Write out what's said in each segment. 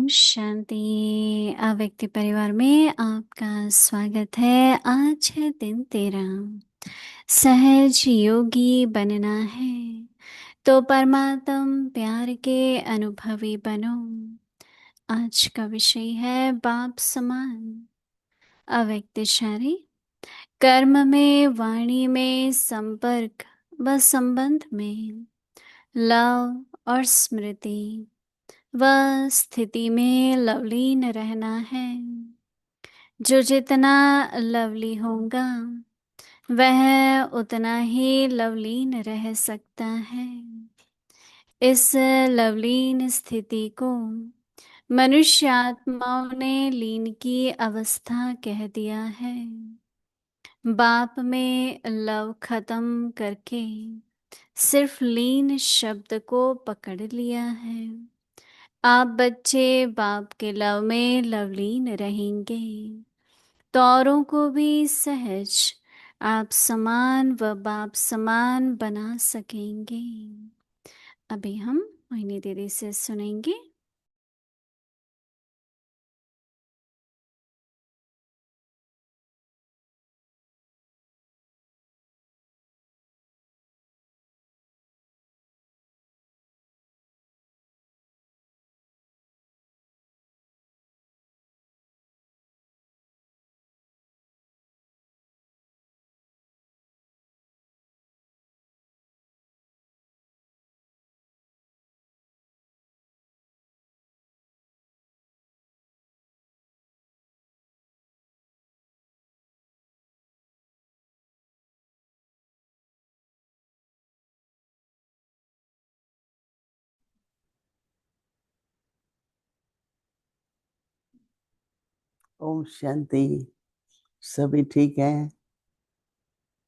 शांति। अव्यक्ति परिवार में आपका स्वागत है। आज है दिन 13। सहज योगी बनना है तो परमात्म प्यार के अनुभवी बनो। आज का विषय है बाप समान। अव्यक्त शारी कर्म में, वाणी में, संपर्क व संबंध में, लव और स्मृति वह स्थिति में लवलीन रहना है। जो जितना लवली होगा वह उतना ही लवलीन रह सकता है। इस लवलीन स्थिति को मनुष्य आत्माओं ने लीन की अवस्था कह दिया है। बाप में लव खत्म करके सिर्फ लीन शब्द को पकड़ लिया है। आप बच्चे बाप के लव में लवलीन रहेंगे तो औरों को भी सहज आप समान व बाप समान बना सकेंगे। अभी हम मोहिनी दीदी से सुनेंगे। ओम शांति। सभी ठीक है?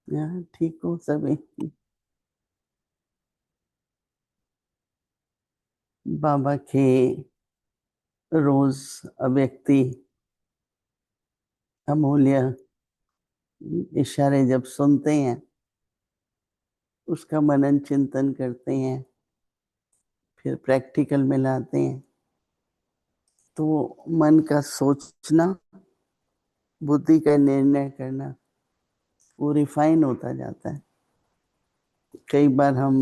यहाँ ठीक हो सभी? बाबा के रोज अव्यक्ति अमूल्य इशारे जब सुनते हैं, उसका मनन चिंतन करते हैं, फिर प्रैक्टिकल में लाते हैं, तो मन का सोचना, बुद्धि का निर्णय करना वो रिफाइन होता जाता है। कई बार हम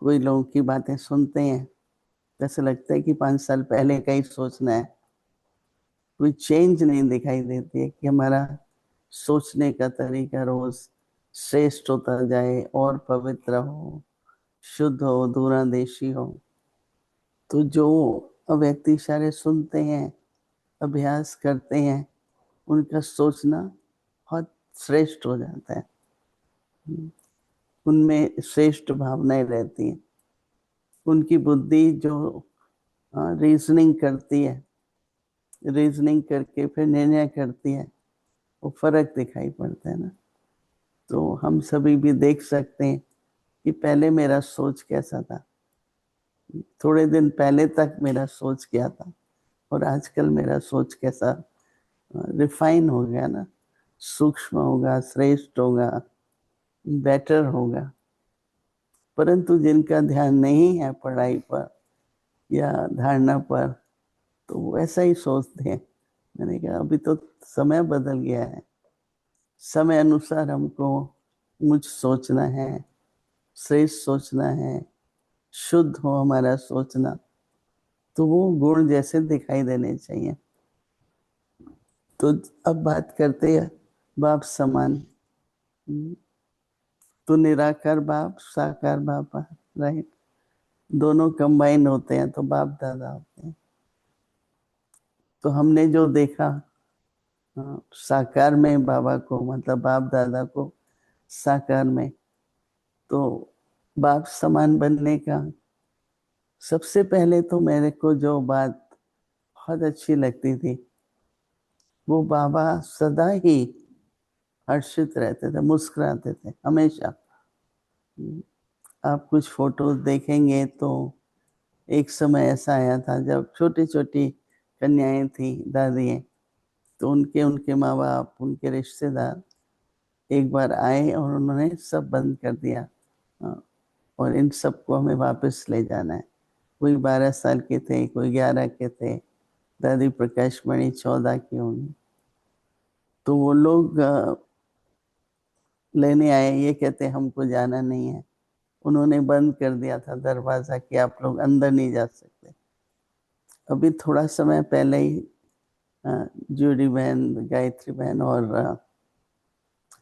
कोई लोगों की बातें सुनते हैं, ऐसा लगता है कि 5 साल पहले का ही सोचना है। कोई चेंज नहीं दिखाई देती है कि हमारा सोचने का तरीका रोज श्रेष्ठ होता जाए और पवित्र हो, शुद्ध हो, दूरंदेशी हो। तो जो अव्यक्त इशारे सुनते हैं, अभ्यास करते हैं, उनका सोचना बहुत श्रेष्ठ हो जाता है। उनमें श्रेष्ठ भावनाएं रहती हैं। उनकी बुद्धि जो रीजनिंग करती है, रीजनिंग करके फिर निर्णय करती है, वो फर्क दिखाई पड़ता है ना। तो हम सभी भी देख सकते हैं कि पहले मेरा सोच कैसा था, थोड़े दिन पहले तक मेरा सोच क्या था, और आजकल मेरा सोच कैसा रिफाइन हो गया ना, सूक्ष्म होगा, श्रेष्ठ होगा, बेटर होगा। परंतु जिनका ध्यान नहीं है पढ़ाई पर या धारणा पर, तो वो ऐसा ही सोचते हैं। मैंने कहा अभी तो समय बदल गया है, समय अनुसार हमको मुझ सोचना है, श्रेष्ठ सोचना है, शुद्ध हो हमारा सोचना, तो वो गुण जैसे दिखाई देने चाहिए। तो अब बात करते हैं बाप समान। तो निराकार बाप, साकार बाप, राइट, दोनों कंबाइन होते हैं तो बाप दादा होते हैं। तो हमने जो देखा साकार में बाबा को, मतलब बाप दादा को साकार में, तो बाप समान बनने का सबसे पहले तो मेरे को जो बात बहुत अच्छी लगती थी, वो बाबा सदा ही हर्षित रहते थे, मुस्कुराते थे हमेशा। आप कुछ फोटोज देखेंगे तो एक समय ऐसा आया था जब छोटी छोटी कन्याएं थी, दादियाँ, तो उनके उनके माँ बाप, उनके रिश्तेदार एक बार आए और उन्होंने सब बंद कर दिया। हाँ, और इन सबको हमें वापस ले जाना है। कोई 12 साल के थे, कोई 11 के थे, दादी प्रकाश मणि 14 की होंगी। तो वो लोग लेने आए, ये कहते हमको जाना नहीं है। उन्होंने बंद कर दिया था दरवाजा कि आप लोग अंदर नहीं जा सकते। अभी थोड़ा समय पहले ही जूडी बहन, गायत्री बहन और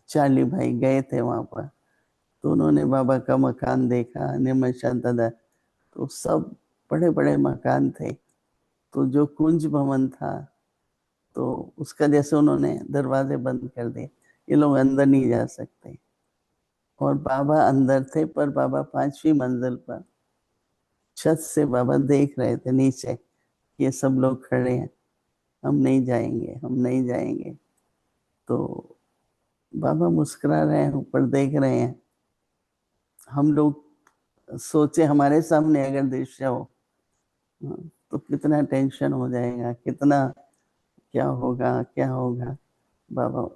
चार्ली भाई गए थे वहां पर। तो उन्होंने बाबा का मकान देखा, निमशान दादा, तो सब बड़े बड़े मकान थे। तो जो कुंज भवन था, तो उसका जैसे उन्होंने दरवाजे बंद कर दिए, ये लोग अंदर नहीं जा सकते। और बाबा अंदर थे, पर बाबा 5वीं मंजिल पर छत से बाबा देख रहे थे नीचे, ये सब लोग खड़े हैं, हम नहीं जाएंगे, हम नहीं जाएंगे। तो बाबा मुस्कुरा रहे हैं, ऊपर देख रहे हैं। हम लोग सोचे हमारे सामने अगर दृश्य हो, हाँ, तो कितना टेंशन हो जाएगा, कितना क्या होगा, क्या होगा। बाबा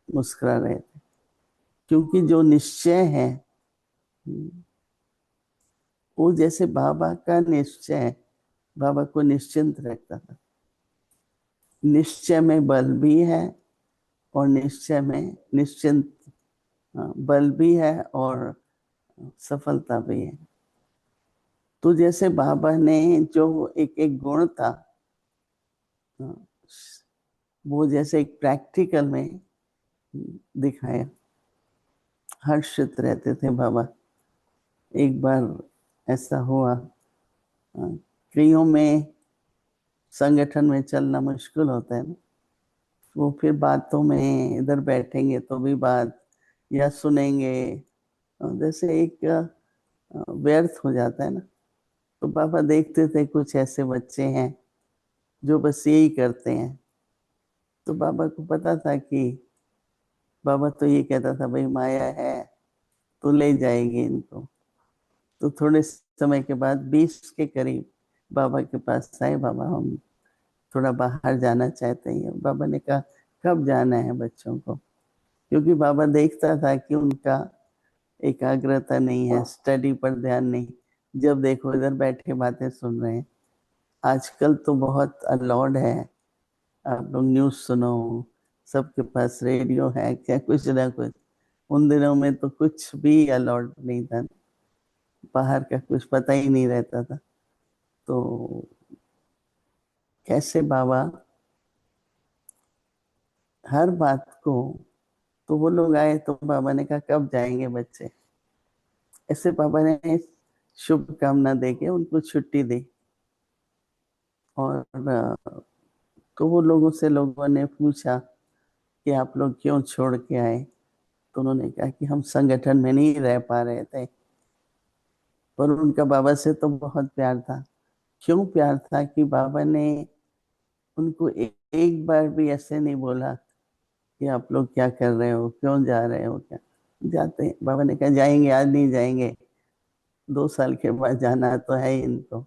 मुस्कुरा रहे थे, क्योंकि जो निश्चय है, वो जैसे बाबा का निश्चय बाबा को निश्चिंत रखता था। निश्चय में बल भी है और निश्चय में निश्चिंत, बल भी है और सफलता भी है। तो जैसे बाबा ने जो एक एक गुण था, वो जैसे एक प्रैक्टिकल में दिखाया। हर्षित रहते थे बाबा। एक बार ऐसा हुआ, कईयों में संगठन में चलना मुश्किल होता है ना, वो फिर बातों में इधर बैठेंगे तो भी बात, या सुनेंगे, जैसे एक व्यर्थ हो जाता है ना। तो पापा देखते थे कुछ ऐसे बच्चे हैं जो बस यही करते हैं। तो बाबा को पता था कि बाबा तो ये कहता था भाई माया है तो ले जाएगी इनको। तो थोड़े समय के बाद 20 के करीब बाबा के पास आए, बाबा हम थोड़ा बाहर जाना चाहते हैं। बाबा ने कहा कब जाना है बच्चों को, क्योंकि बाबा देखता था कि उनका एकाग्रता नहीं है, स्टडी पर ध्यान नहीं, जब देखो इधर बैठे बातें सुन रहे हैं। आजकल तो बहुत अलाउड है, आप लोग न्यूज़ सुनो, सबके पास रेडियो है, क्या कुछ ना कुछ। उन दिनों में तो कुछ भी अलाउड नहीं था, बाहर का कुछ पता ही नहीं रहता था। तो कैसे बाबा हर बात को, तो वो लोग आए तो बाबा ने कहा कब जाएंगे बच्चे। ऐसे बाबा ने शुभकामना दे के उनको छुट्टी दी। और तो वो लोगों ने पूछा कि आप लोग क्यों छोड़ के आए। तो उन्होंने कहा कि हम संगठन में नहीं रह पा रहे थे। पर उनका बाबा से तो बहुत प्यार था। क्यों प्यार था कि बाबा ने उनको एक बार भी ऐसे नहीं बोला कि आप लोग क्या कर रहे हो, क्यों जा रहे हो, क्या जाते हैं। बाबा ने कहा जाएंगे, आज नहीं जाएंगे, 2 साल के बाद जाना तो है ही इनको।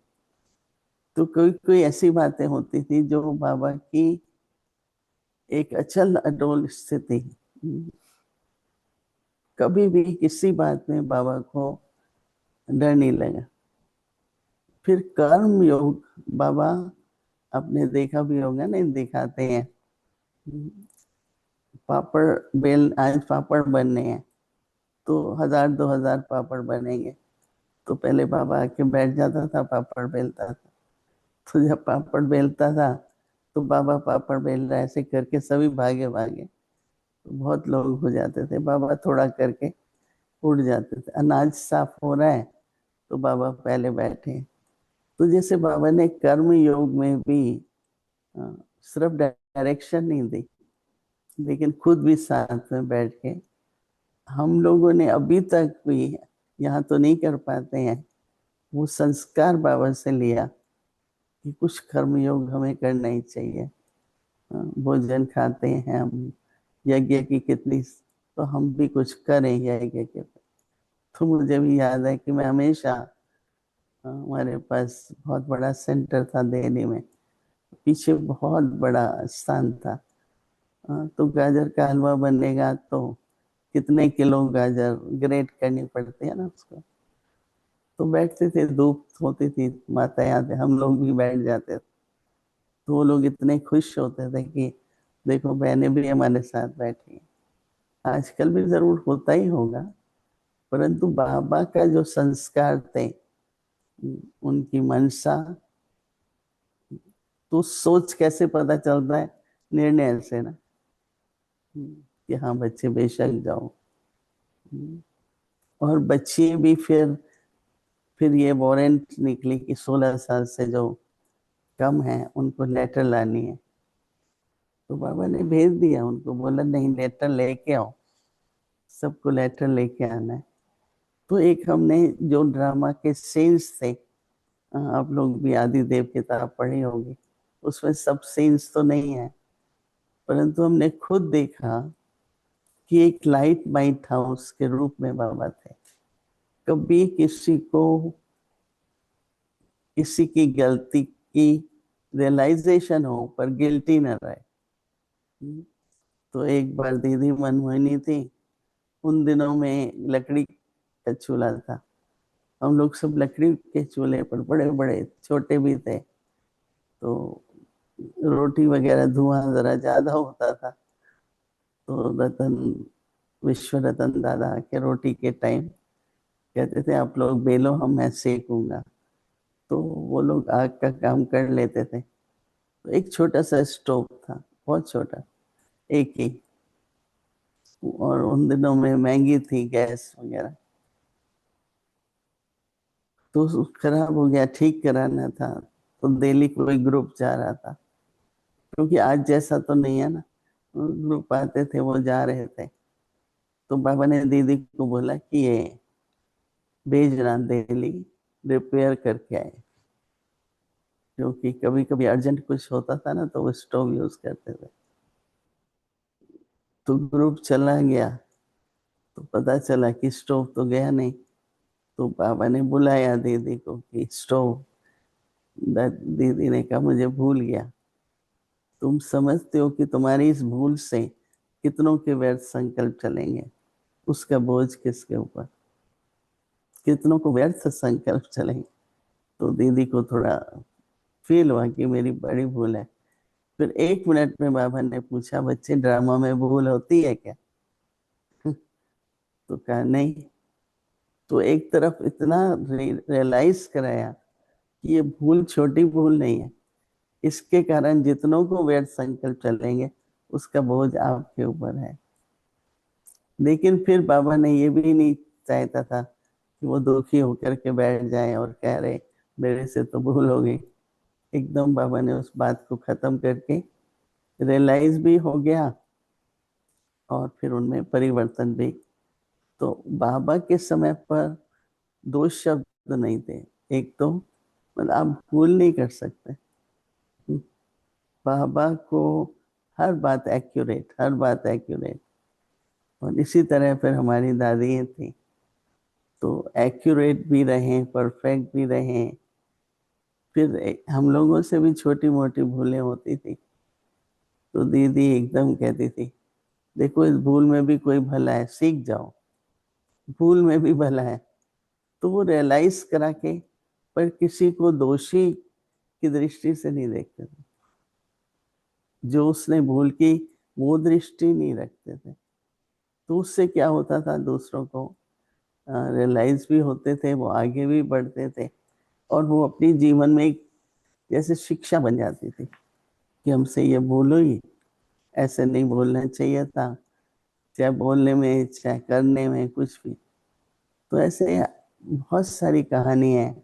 तो कोई कोई ऐसी बातें होती थी जो बाबा की एक अचल अडोल स्थिति, कभी भी किसी बात में बाबा को डर नहीं लगा। फिर कर्म योग, बाबा आपने देखा भी होगा, नहीं दिखाते हैं, पापड़ बेल, आज पापड़ बनने हैं तो 1000 2000 पापड़ बनेंगे। तो पहले बाबा आके बैठ जाता था, पापड़ बेलता था। तो जब पापड़ बेलता था तो बाबा पापड़ बेल रहा है ऐसे करके सभी भागे भागे, तो बहुत लोग हो जाते थे। बाबा थोड़ा करके उड़ जाते थे। अनाज साफ हो रहा है तो बाबा पहले बैठे। तो जैसे बाबा ने कर्म योग में भी सिर्फ डायरेक्शन नहीं दी, लेकिन खुद भी साथ में बैठ के, हम लोगों ने अभी तक भी, यहाँ तो नहीं कर पाते हैं, वो संस्कार बाबा से लिया कि कुछ कर्म योग हमें करना ही चाहिए। भोजन खाते हैं हम, यज्ञ की कितनी, तो हम भी कुछ करें यज्ञ के। तो मुझे भी याद है कि मैं हमेशा, हमारे पास बहुत बड़ा सेंटर था दिल्ली में, पीछे बहुत बड़ा स्थान था। तो गाजर का हलवा बनेगा तो कितने किलो गाजर ग्रेट करनी पड़ती है ना उसको। तो बैठते थे, धूप होती थी, माता याद है, हम लोग भी बैठ जाते थे। तो वो लोग इतने खुश होते थे कि देखो बहनें भी हमारे साथ बैठी हैं। आजकल भी जरूर होता ही होगा, परंतु बाबा का जो संस्कार थे, उनकी मनसा, तो सोच कैसे पता चलता है? निर्णय से ना, कि हाँ बच्चे बेशक जाओ। और बच्चे भी फिर ये वारंट निकली कि 16 साल से जो कम है उनको लेटर लानी है। तो बाबा ने भेज दिया उनको, बोला नहीं लेटर लेके आओ, सबको लेटर लेके आना है। तो एक हमने जो ड्रामा के सीन्स थे, आप लोग भी आदिदेव किताब पढ़ी होगी, उसमें सब सीन्स तो नहीं है, परंतु हमने खुद देखा कि एक लाइट माइट हाउस के रूप में बाबा थे। कभी किसी की गलती की रियलाइजेशन हो पर गिल्टी न रहे। तो एक बार दीदी मनमोहिनी थी, उन दिनों में लकड़ी का चूल्हा था, हम लोग सब लकड़ी के चूल्हे पर, बड़े बड़े छोटे भी थे, तो रोटी वगैरह धुआं जरा ज्यादा होता था। तो विश्व रतन दादा के रोटी के टाइम कहते थे आप लोग बेलो, हम मैं सेकूंगा। तो वो लोग आग का काम कर लेते थे। तो एक छोटा सा स्टोव था, बहुत छोटा, एक ही, और उन दिनों में महंगी थी गैस वगैरह। तो खराब हो गया, ठीक कराना था, तो दिल्ली कोई ग्रुप जा रहा था, क्योंकि आज जैसा तो नहीं है ना, ग्रुप आते थे वो जा रहे थे। तो बाबा ने दीदी को बोला कि ये भेजना दिल्ली, रिपेयर करके आए, क्योंकि कभी कभी अर्जेंट कुछ होता था ना, तो वो स्टोव यूज करते थे। तो ग्रुप चला गया, तो पता चला कि स्टोव तो गया नहीं। तो बाबा ने बुलाया दीदी को कि स्टोव, दीदी ने कहा मुझे भूल गया। तुम समझते हो कि तुम्हारी इस भूल से कितनों के व्यर्थ संकल्प चलेंगे, उसका बोझ किसके ऊपर, कितनों को व्यर्थ संकल्प चलेंगे। तो दीदी को थोड़ा फील हुआ कि मेरी बड़ी भूल है। फिर 1 मिनट में बाबा ने पूछा, बच्चे ड्रामा में भूल होती है क्या? तो कहा नहीं। तो एक तरफ इतना रियलाइज कराया कि ये भूल छोटी भूल नहीं है, इसके कारण जितनों को व्यर्थ संकल्प चलेंगे उसका बोझ आपके ऊपर है। लेकिन फिर बाबा ने ये भी नहीं चाहता था कि वो दुखी होकर के बैठ जाए और कह रहे मेरे से तो भूल हो गई। एकदम बाबा ने उस बात को खत्म करके, रियलाइज भी हो गया और फिर उनमें परिवर्तन भी। तो बाबा के समय पर 2 शब्द नहीं थे। एक तो मतलब आप भूल नहीं कर सकते, बाबा को हर बात एक्यूरेट, हर बात एक्यूरेट। और इसी तरह फिर हमारी दादी थी, तो एक्यूरेट भी रहे, परफेक्ट भी रहे। फिर हम लोगों से भी छोटी मोटी भूलें होती थी, तो दीदी एकदम कहती थी देखो इस भूल में भी कोई भला है, सीख जाओ, भूल में भी भला है। तो वो रियलाइज करा के, पर किसी को दोषी की दृष्टि से नहीं देखते थे, जो उसने भूल की वो दृष्टि नहीं रखते थे। तो उससे क्या होता था, दूसरों को रियलाइज भी होते थे, वो आगे भी बढ़ते थे, और वो अपनी जीवन में एक जैसे शिक्षा बन जाती थी कि हमसे ये भूल हुई, ऐसे नहीं बोलना चाहिए था, चाहे बोलने में चाहे करने में कुछ भी। तो ऐसे बहुत सारी कहानी है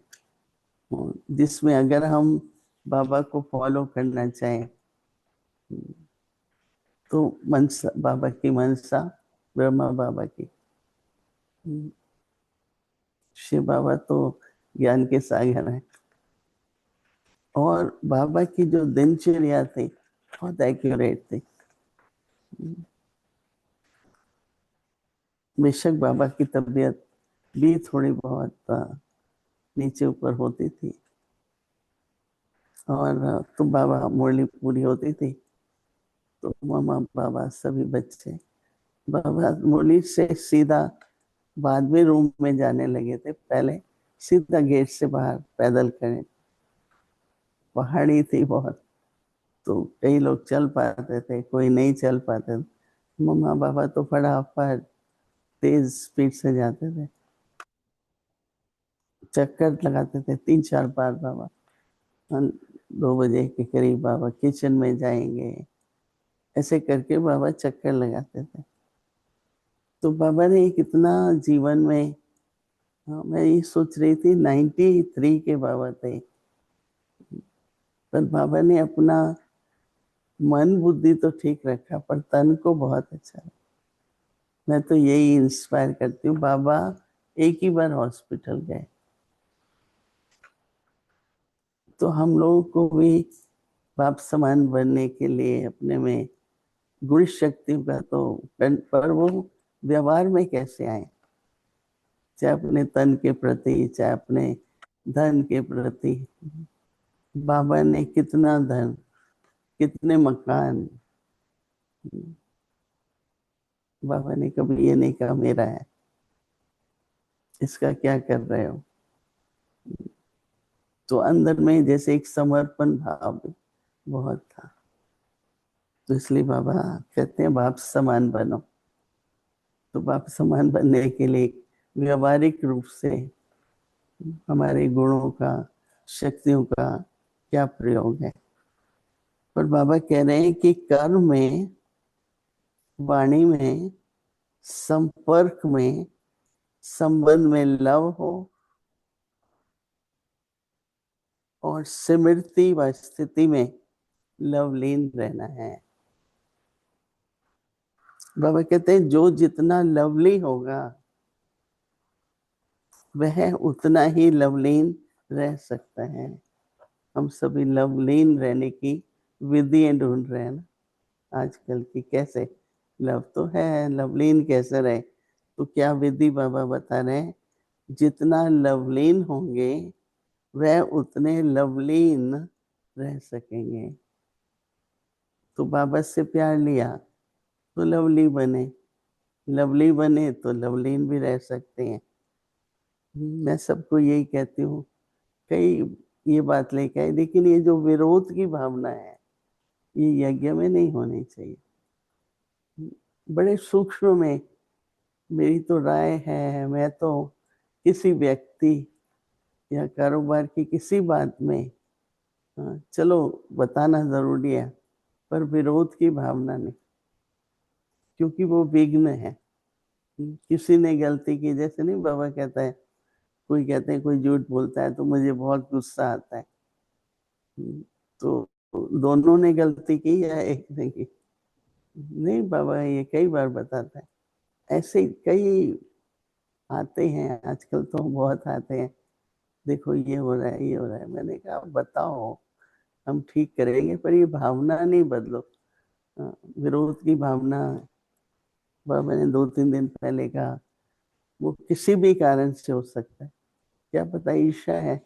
जिसमें अगर हम बाबा को फॉलो करना चाहें, तो मनसा बाबा की, मनसा ब्रह्मा बाबा की, शिव बाबा तो ज्ञान के सागर हैं। और बाबा की जो दिनचर्या थी बहुत एक्यूरेट थी। बेशक बाबा की तबीयत भी थोड़ी बहुत नीचे ऊपर होती थी, और तो बाबा मुरली पूरी होती थी, तो मामा बाबा सभी बच्चे बाबा मुरली से सीधा बाद में रूम में जाने लगे थे, पहले सीधा गेट से बाहर पैदल करें। पहाड़ी थी बहुत, तो कई लोग चल पाते थे, कोई नहीं चल पाते थे। मम्मा पापा तो फटाफट तेज स्पीड से जाते थे, चक्कर लगाते थे 3-4 बार। बाबा 2 बजे के करीब बाबा किचन में जाएंगे, ऐसे करके बाबा चक्कर लगाते थे। तो बाबा ने कितना जीवन में, हाँ, मैं ये सोच रही थी 93 के बाबा थे, पर बाबा ने अपना मन बुद्धि तो ठीक रखा, पर तन को बहुत अच्छा रखा। मैं तो यही इंस्पायर करती हूँ। बाबा एक ही बार हॉस्पिटल गए, तो हम लोगों को भी बाप समान बनने के लिए अपने में गुण शक्ति का तो, पर वो व्यवहार में कैसे आए, चाहे अपने तन के प्रति, चाहे अपने धन के प्रति। बाबा ने कितना धन, कितने मकान, बाबा ने कभी ये नहीं कहा मेरा है, इसका क्या कर रहे हो। तो अंदर में जैसे एक समर्पण भाव बहुत था। तो इसलिए बाबा कहते हैं बाप समान बनो। तो बाप समान बनने के लिए व्यवहारिक रूप से हमारे गुणों का, शक्तियों का क्या प्रयोग है। पर बाबा कह रहे हैं कि कर्म में, वाणी में, संपर्क में, संबंध में लव हो और स्मृति व स्थिति में लवलीन रहना है। बाबा कहते हैं जो जितना लवली होगा वह उतना ही लवलीन रह सकता है। हम सभी लवलीन रहने की विधियां ढूंढ रहे हैं ना आजकल की, कैसे लव तो है, लवलीन कैसे रहे। तो क्या विधि बाबा बता रहे हैं, जितना लवलीन होंगे वह उतने लवलीन रह सकेंगे। तो बाबा से प्यार लिया तो लवली बने, लवली बने तो लवलीन भी रह सकते हैं। मैं सबको यही कहती हूँ, कई ये बात लेके आई, लेकिन ये जो विरोध की भावना है ये यज्ञ में नहीं होनी चाहिए। बड़े सूक्ष्म में मेरी तो राय है, मैं तो किसी व्यक्ति या कारोबार की किसी बात में, हाँ, चलो बताना जरूरी है, पर विरोध की भावना नहीं, क्योंकि वो विघ्न है। किसी ने गलती की, जैसे नहीं बाबा कहता है, कोई कहते हैं कोई झूठ बोलता है तो मुझे बहुत गुस्सा आता है। तो दोनों ने गलती की या एक ने की? नहीं, बाबा ये कई बार बताता है। ऐसे कई आते हैं आजकल, तो बहुत आते हैं, देखो ये हो रहा है, ये हो रहा है। मैंने कहा बताओ, हम ठीक करेंगे, पर ये भावना नहीं बदलो। विरोध की भावना, बाबा ने 2-3 दिन पहले कहा, वो किसी भी कारण से हो सकता है। क्या पता ईर्ष्या है,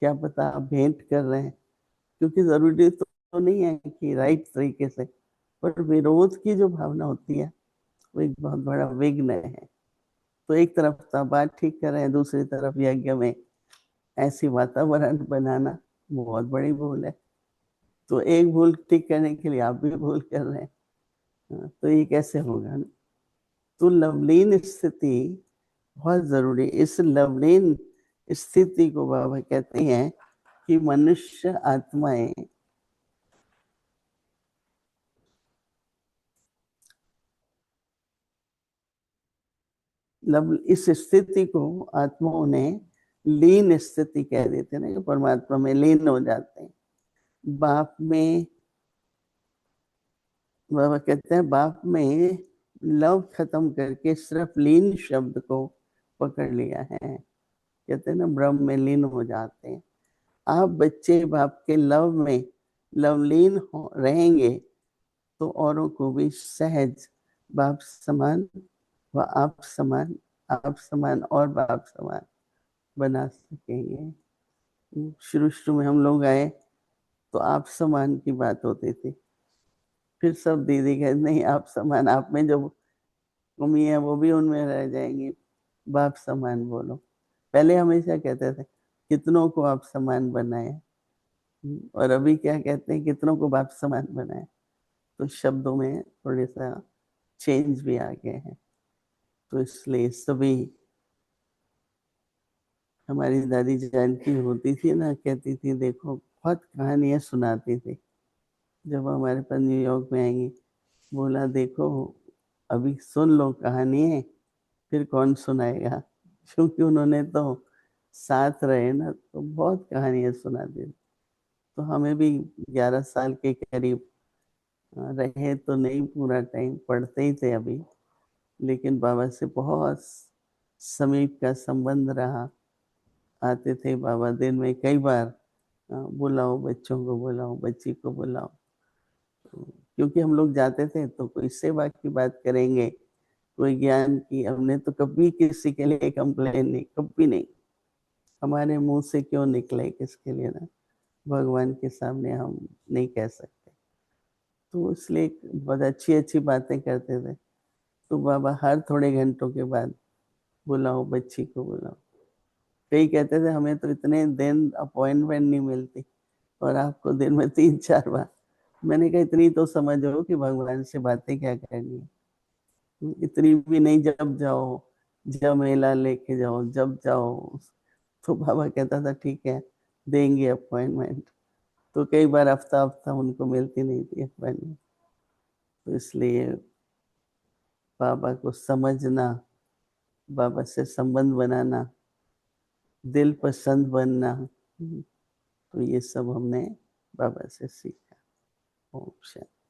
क्या पता आप भेंट कर रहे हैं, क्योंकि जरूरी तो नहीं है कि राइट तरीके से, पर विरोध की जो भावना होती है वो एक बहुत बड़ा विघ्न है। तो एक तरफ तो बात ठीक कर रहे हैं, दूसरी तरफ यज्ञ में ऐसी वातावरण बनाना बहुत बड़ी भूल है। तो एक भूल ठीक करने के लिए आप भी भूल कर रहे हैं। तो ये कैसे होगा ना। तो लवलीन स्थिति बहुत जरूरी। इस लवलीन स्थिति को बाबा कहते हैं कि मनुष्य आत्माएं इस स्थिति को आत्माओं ने लीन स्थिति कह देते हैं ना, परमात्मा में लीन हो जाते हैं। बाप में, बाबा कहते हैं बाप में लव खत्म करके सिर्फ लीन शब्द को पकड़ लिया है। कहते हैं ना ब्रह्म में लीन हो जाते हैं। आप बच्चे बाप के लव में लवलीन हो रहेंगे तो औरों को भी सहज बाप समान व आप समान, आप समान और बाप समान बना सकेंगे। शुरू शुरू में हम लोग आए तो आप समान की बात होती थी, फिर सब दीदी कहते नहीं आप समान, आप में जो कमी है वो भी उनमें रह जाएंगी, बाप समान बोलो। पहले हमेशा कहते थे कितनों को आप समान बनाए, और अभी क्या कहते हैं, कितनों को बाप समान बनाए। तो शब्दों में थोड़े सा चेंज भी आ गए हैं। तो इसलिए सभी, हमारी दादी जान की होती थी ना, कहती थी देखो बहुत कहानियां सुनाती थी। जब हमारे पास न्यूयॉर्क में आएंगी, बोला देखो अभी सुन लो कहानी है, फिर कौन सुनाएगा। क्योंकि उन्होंने तो साथ रहे ना, तो बहुत कहानियां सुनाती थी। तो हमें भी 11 साल के करीब रहे तो नहीं, पूरा टाइम पढ़ते ही थे अभी, लेकिन बाबा से बहुत समीप का संबंध रहा। आते थे बाबा दिन में कई बार, बुलाओ बच्चों को, बुलाओ बच्ची को बुलाओ। तो क्योंकि हम लोग जाते थे तो कोई सेवा की बात करेंगे, कोई ज्ञान की, हमने तो कभी किसी के लिए कंप्लेन नहीं, कभी नहीं। हमारे मुंह से क्यों निकले किसके लिए ना, भगवान के सामने हम नहीं कह सकते। तो इसलिए बहुत अच्छी अच्छी बातें करते थे। तो बाबा हर थोड़े घंटों के बाद बुलाओ बच्ची को, बुलाओ। कई कहते थे हमें तो इतने दिन अपॉइंटमेंट नहीं मिलती, और आपको दिन में 3-4 बार। मैंने कहा इतनी तो समझो कि भगवान से बातें क्या करनी है, इतनी भी नहीं। जब जाओ, जब मेला लेके जाओ, जब जाओ। तो बाबा कहता था ठीक है, देंगे अपॉइंटमेंट। तो कई बार हफ्ता हफ्ता उनको मिलती नहीं थी अपॉइंटमेंट। तो इसलिए बाबा को समझना, बाबा से संबंध बनाना, दिल पसंद बनना, तो ये सब हमने बाबा से सीखा। ओम शांति।